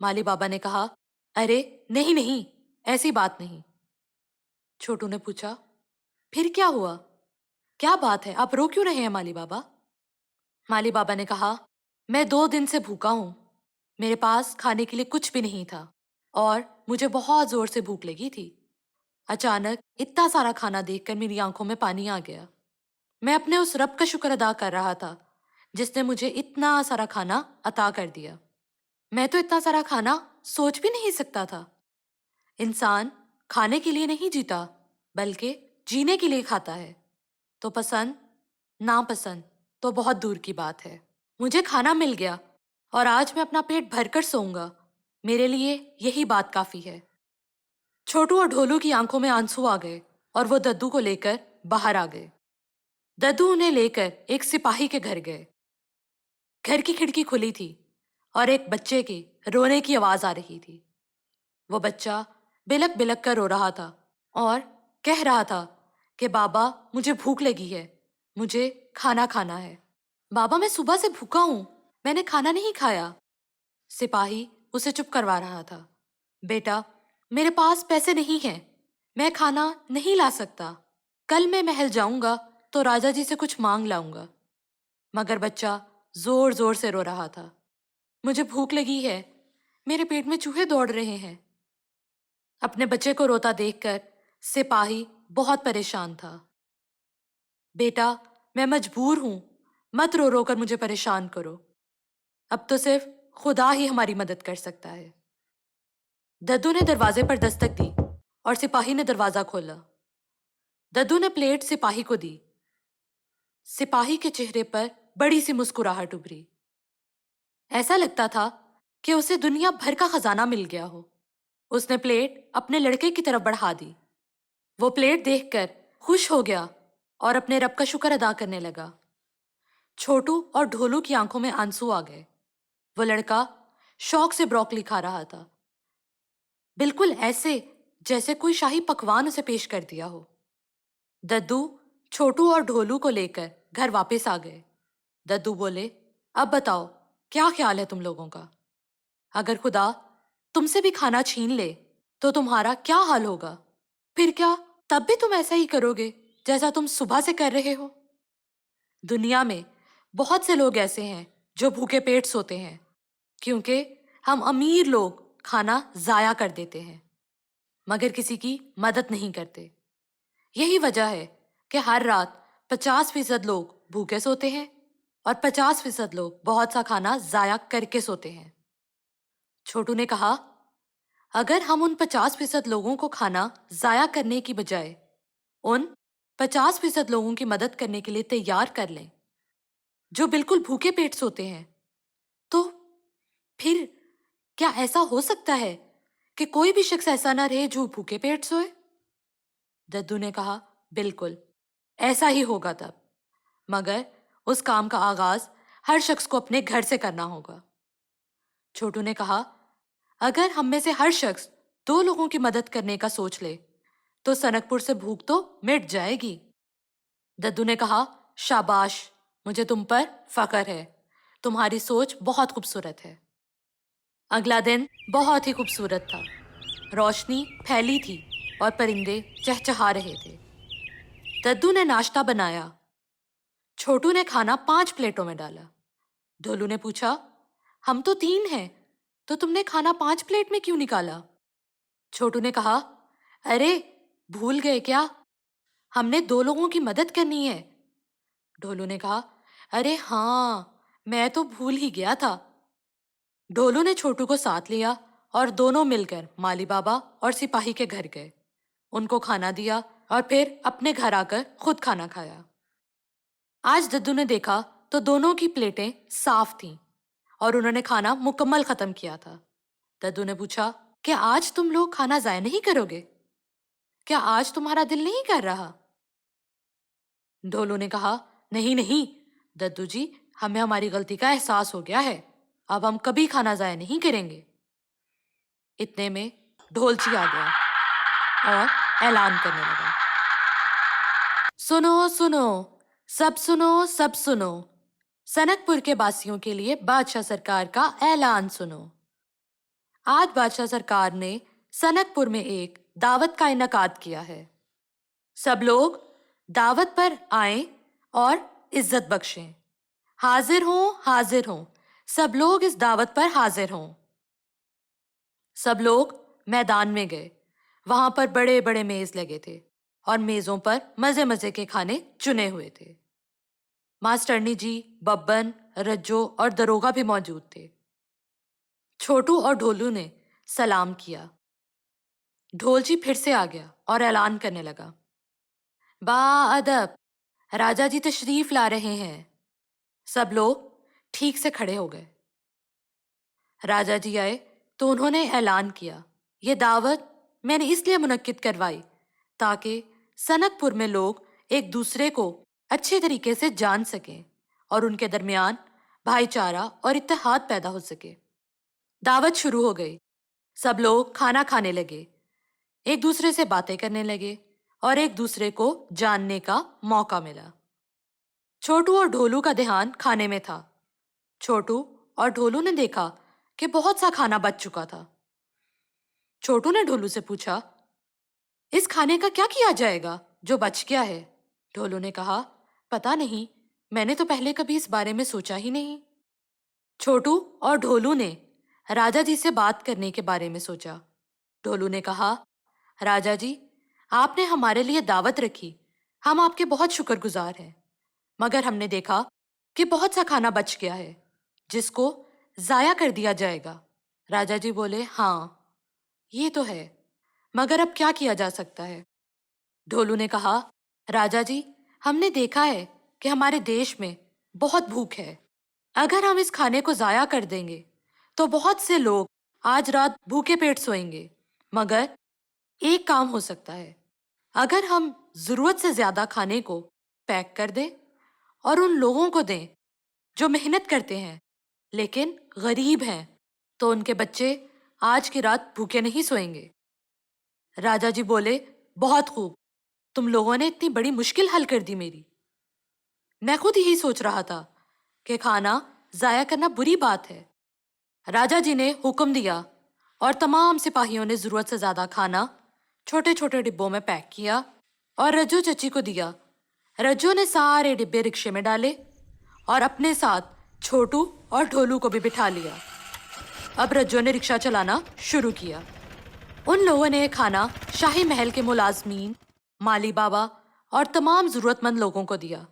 مالی بابا نے کہا، ارے نہیں نہیں، ایسی بات نہیں۔ چھوٹو نے پوچھا، پھر کیا ہوا؟ کیا بات ہے، آپ رو کیوں رہے ہیں مالی بابا؟ مالی بابا نے کہا، میں 2 دن سے بھوکا ہوں، میرے پاس کھانے کے لیے کچھ بھی نہیں تھا اور مجھے بہت زور سے بھوک لگی تھی۔ اچانک اتنا سارا کھانا دیکھ کر میری آنکھوں میں پانی آ گیا۔ میں اپنے اس رب کا شکر ادا کر رہا تھا جس نے مجھے اتنا سارا کھانا عطا کر دیا۔ میں تو اتنا سارا کھانا سوچ بھی نہیں سکتا تھا۔ انسان کھانے کے لیے نہیں جیتا بلکہ جینے کے لیے کھاتا ہے، تو پسند ناپسند تو بہت دور کی بات ہے۔ مجھے کھانا مل گیا اور آج میں اپنا پیٹ بھر کر سوؤں گا، میرے لیے یہی بات کافی ہے۔ چھوٹو اور ڈھولو کی آنکھوں میں آنسو آ گئے اور وہ ددو کو لے کر باہر آ گئے۔ ددو انہیں لے کر ایک سپاہی کے گھر گئے۔ گھر کی کھڑکی کھلی تھی اور ایک بچے کی رونے کی آواز آ رہی تھی۔ وہ بچہ بلک بلک کر رو رہا تھا اور کہہ رہا تھا کہ بابا مجھے بھوک لگی ہے، مجھے کھانا کھانا ہے۔ بابا میں صبح سے بھوکا ہوں، میں نے کھانا نہیں کھایا۔ سپاہی اسے چپ کروا رہا تھا۔ بیٹا میرے پاس پیسے نہیں ہیں، میں کھانا نہیں لا سکتا، کل میں محل جاؤں گا تو راجا جی سے کچھ مانگ لاؤں گا۔ مگر بچہ زور زور سے رو رہا تھا، مجھے بھوک لگی ہے، میرے پیٹ میں چوہے دوڑ رہے ہیں۔ اپنے بچے کو روتا دیکھ کر سپاہی بہت پریشان تھا۔ بیٹا میں مجبور ہوں، مت رو رو کر مجھے پریشان کرو، اب تو صرف خدا ہی ہماری مدد کر سکتا ہے۔ ددو نے دروازے پر دستک دی اور سپاہی نے دروازہ کھولا۔ ددو نے پلیٹ سپاہی کو دی۔ سپاہی کے چہرے پر بڑی سی مسکراہٹ ابھری، ایسا لگتا تھا کہ اسے دنیا بھر کا خزانہ مل گیا ہو۔ اس نے پلیٹ اپنے لڑکے کی طرف بڑھا دی۔ وہ پلیٹ دیکھ کر خوش ہو گیا اور اپنے رب کا شکر ادا کرنے لگا۔ چھوٹو اور ڈھولو کی آنکھوں میں آنسو آ گئے۔ وہ لڑکا شوق سے بروکلی کھا رہا تھا، بالکل ایسے جیسے کوئی شاہی پکوان اسے پیش کر دیا ہو۔ ددو چھوٹو اور ڈھولو کو لے کر گھر واپس آ گئے۔ ددو بولے، اب بتاؤ کیا خیال ہے تم لوگوں کا؟ اگر خدا تم سے بھی کھانا چھین لے تو تمہارا کیا حال ہوگا؟ پھر کیا تب بھی تم ایسا ہی کرو گے جیسا تم صبح سے کر رہے ہو؟ دنیا میں بہت سے لوگ ایسے ہیں جو بھوکے پیٹ سوتے ہیں کیونکہ ہم امیر لوگ کھانا ضائع کر دیتے ہیں مگر کسی کی مدد نہیں کرتے۔ یہی وجہ ہے کہ ہر رات 50% لوگ بھوکے سوتے ہیں اور 50% لوگ بہت سا کھانا ضائع کر کے سوتے ہیں۔ چھوٹو نے کہا، اگر ہم ان 50% لوگوں کو کھانا ضائع کرنے کی بجائے ان 50% لوگوں کی مدد کرنے کے لیے تیار کر لیں جو بالکل بھوکے پیٹ سوتے ہیں، تو پھر کیا ایسا ہو سکتا ہے کہ کوئی بھی شخص ایسا نہ رہے جو بھوکے پیٹ سوئے؟ ددو نے کہا، بالکل ایسا ہی ہوگا تب، مگر اس کام کا آغاز ہر شخص کو اپنے گھر سے کرنا ہوگا۔ چھوٹو نے کہا، اگر ہم میں سے ہر شخص 2 لوگوں کی مدد کرنے کا سوچ لے تو سنک پور سے بھوک تو مٹ جائے گی۔ ددو نے کہا، شاباش، مجھے تم پر فخر ہے، تمہاری سوچ بہت خوبصورت ہے۔ اگلا دن بہت ہی خوبصورت تھا، روشنی پھیلی تھی اور پرندے چہچہا رہے تھے۔ ددو نے ناشتہ بنایا، چھوٹو نے کھانا 5 پلیٹوں میں ڈالا۔ ڈھولو نے پوچھا، ہم تو 3 ہیں تو تم نے کھانا 5 پلیٹ میں کیوں نکالا؟ چھوٹو نے کہا، ارے بھول گئے کیا، ہم نے 2 لوگوں کی مدد کرنی ہے۔ ڈھولو نے کہا، ارے ہاں میں تو بھول ہی گیا تھا۔ ڈھولو نے چھوٹو کو ساتھ لیا اور دونوں مل کر مالی بابا اور سپاہی کے گھر گئے، ان کو کھانا دیا اور پھر اپنے گھر آ کر خود کھانا کھایا۔ آج ددو نے دیکھا تو دونوں کی پلیٹیں صاف تھیں اور انہوں نے کھانا مکمل ختم کیا تھا۔ ددو نے پوچھا، کیا آج تم لوگ کھانا ضائع نہیں کرو گے؟ کیا آج تمہارا دل نہیں کر رہا؟ ڈھولو نے کہا، نہیں نہیں ددو جی، ہمیں ہماری غلطی کا احساس ہو گیا ہے، اب ہم کبھی کھانا ضائع نہیں کریں گے۔ اتنے میں ڈھولچی آ گیا اور اعلان کرنے لگا، سنو سنو سب سنو سب سنو، سنک پور کے باسیوں کے لیے بادشاہ سرکار کا اعلان سنو۔ آج بادشاہ سرکار نے سنک پور میں ایک دعوت کا انعقاد کیا ہے. سب لوگ دعوت پر آئیں اور عزت بخشیں. حاضر ہوں. سب لوگ اس دعوت پر حاضر ہوں. سب لوگ میدان میں گئے. وہاں پر بڑے بڑے میز لگے تھے اور میزوں پر مزے مزے کے کھانے چنے ہوئے تھے. ماسٹرنی جی، ببن، رجو اور دروگا بھی موجود تھے. چھوٹو اور ڈھولو نے سلام کیا. ڈھول جی پھر سے آ گیا اور اعلان کرنے لگا، با ادب راجا جی تشریف لا رہے ہیں. سب لوگ ٹھیک سے کھڑے ہو گئے. راجا جی آئے تو انہوں نے اعلان کیا، یہ دعوت میں نے اس لیے منعقد کروائی تاکہ سنک پور میں لوگ ایک دوسرے کو اچھے طریقے سے جان سکیں اور ان کے درمیان بھائی چارہ اور اتحاد پیدا ہو سکے. دعوت شروع ہو گئی. سب لوگ کھانا کھانے لگے، ایک دوسرے سے باتیں کرنے لگے اور ایک دوسرے کو جاننے کا موقع ملا. چھوٹو اور ڈھولو کا دھیان کھانے میں تھا. چھوٹو اور ڈھولو نے دیکھا کہ بہت سا کھانا بچ چکا تھا. چھوٹو نے ڈھولو سے پوچھا، اس کھانے کا کیا کیا جائے گا جو بچ گیا ہے؟ ڈھولو نے کہا، پتا نہیں، میں نے تو پہلے کبھی اس بارے میں سوچا ہی نہیں. چھوٹو اور ڈھولو نے راجا جی سے بات کرنے کے بارے میں سوچا. ڈھولو نے کہا، راجا جی، آپ نے ہمارے لیے دعوت رکھی، ہم آپ کے بہت شکر گزار ہیں، مگر ہم نے دیکھا کہ بہت سا کھانا بچ گیا ہے جس کو ضائع کر دیا جائے گا. راجا جی بولے، ہاں یہ تو ہے، مگر اب کیا کیا جا سکتا ہے؟ ڈھولو نے کہا، راجا جی، ہم نے دیکھا ہے کہ ہمارے دیش میں بہت بھوک ہے. اگر ہم اس کھانے کو ضائع کر دیں گے تو بہت سے لوگ آج رات بھوکے پیٹ سوئیں گے. مگر ایک کام ہو سکتا ہے، اگر ہم ضرورت سے زیادہ کھانے کو پیک کر دیں اور ان لوگوں کو دیں جو محنت کرتے ہیں لیکن غریب ہیں، تو ان کے بچے آج کی رات بھوکے نہیں سوئیں گے. راجا جی بولے، بہت خوب، تم لوگوں نے اتنی بڑی مشکل حل کر دی میری. میں خود یہی سوچ رہا تھا کہ کھانا ضائع کرنا بری بات ہے. راجا جی نے حکم دیا اور تمام سپاہیوں نے ضرورت سے زیادہ کھانا چھوٹے چھوٹے ڈبوں میں پیک کیا اور رجو چچی کو دیا. رجو نے سارے ڈبے رکشے میں ڈالے اور اپنے ساتھ چھوٹو اور ڈھولو کو بھی بٹھا لیا. اب رجو نے رکشہ چلانا شروع کیا. ان لوگوں نے یہ کھانا شاہی محل کے ملازمین، مالی بابا اور تمام ضرورت مند لوگوں کو دیا.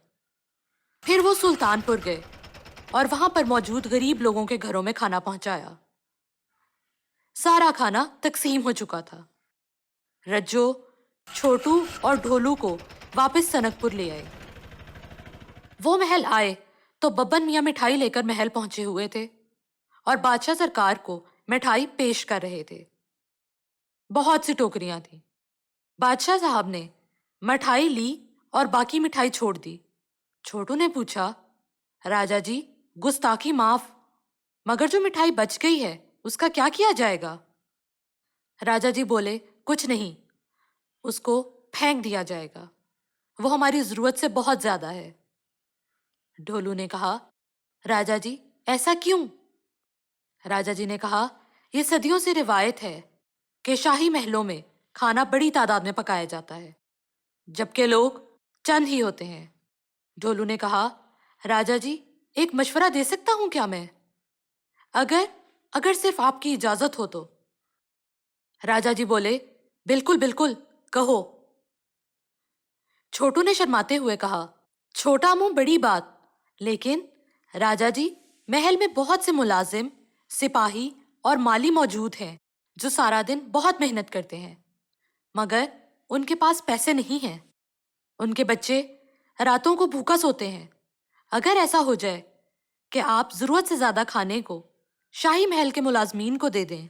پھر وہ سلطان پور گئے اور وہاں پر موجود غریب لوگوں کے گھروں میں کھانا پہنچایا. سارا کھانا تقسیم ہو چکا تھا. رجو، چھوٹو اور ڈھولو کو واپس سنک پور لے آئے. وہ محل آئے تو ببن میاں مٹھائی لے کر محل پہنچے ہوئے تھے اور بادشاہ سرکار کو مٹھائی پیش کر رہے تھے. بہت سی ٹوکریاں تھیں. بادشاہ صاحب نے مٹھائی لی اور باقی مٹھائی چھوڑ دی. چھوٹو نے پوچھا، راجا جی، گستاخی معاف، مگر جو مٹھائی بچ گئی ہے اس کا کیا کیا جائے گا؟ راجا جی بولے، کچھ نہیں، اس کو پھینک دیا جائے گا، وہ ہماری ضرورت سے بہت زیادہ ہے. ڈھولو نے کہا، راجا جی ایسا کیوں؟ راجا جی نے کہا، یہ صدیوں سے روایت ہے کہ شاہی محلوں میں کھانا بڑی تعداد میں پکایا جاتا ہے جبکہ لوگ چند ہی ہوتے ہیں. ڈھولو نے کہا، راجا جی ایک مشورہ دے سکتا ہوں کیا میں؟ اگر صرف آپ کی اجازت ہو تو. راجا جی بولے، بالکل بالکل، کہو. چھوٹو نے شرماتے ہوئے کہا، چھوٹا منہ بڑی بات، لیکن راجا جی، محل میں بہت سے ملازم، سپاہی اور مالی موجود ہیں جو سارا دن بہت محنت کرتے ہیں، مگر ان کے پاس پیسے نہیں ہیں. ان کے بچے راتوں کو بھوکا سوتے ہیں. اگر ایسا ہو جائے کہ آپ ضرورت سے زیادہ کھانے کو شاہی محل کے ملازمین کو دے دیں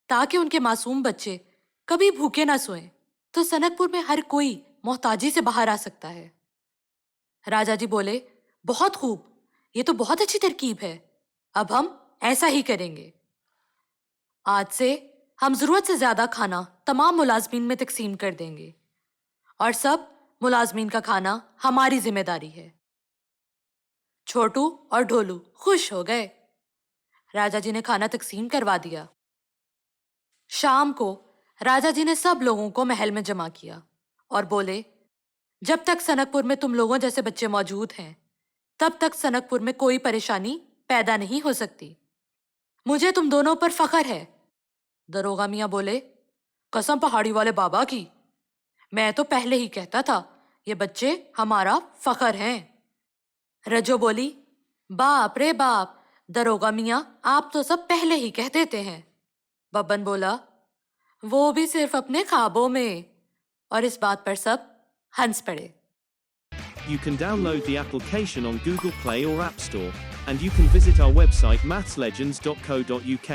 تاکہ ان کے معصوم بچے کبھی بھوکے نہ سوئیں، تو سنک پور میں ہر کوئی محتاجی سے باہر آ سکتا ہے. راجا جی بولے، بہت خوب، یہ تو بہت اچھی ترکیب ہے، اب ہم ایسا ہی کریں گے. آج سے ہم ضرورت سے زیادہ کھانا تمام ملازمین میں تقسیم کر دیں گے اور سب ملازمین کا کھانا ہماری ذمہ داری ہے. چھوٹو اور ڈھولو خوش ہو گئے. راجا جی نے کھانا تقسیم کروا دیا شام کو راجا جی نے سب لوگوں کو محل میں جمع کیا اور بولے جب تک سنک پور میں تم لوگوں جیسے بچے موجود ہیں تب تک سنک پور میں کوئی پریشانی پیدا نہیں ہو سکتی. مجھے تم دونوں پر فخر ہے. دروغہ میاں بولے قسم پہاڑی والے بابا کی، میں تو پہلے ہی کہتا تھا یہ بچے ہمارا فخر ہیں. رجو بولی باپ رے باپ، دروغہ میاں آپ تو سب پہلے ہی کہہ دیتے ہیں. ببن بولا وہ بھی صرف اپنے خوابوں میں. اور اس بات پر سب ہنس پڑے. You can download the application on Google Play or App Store, and you can visit our website mathslegends.co.uk.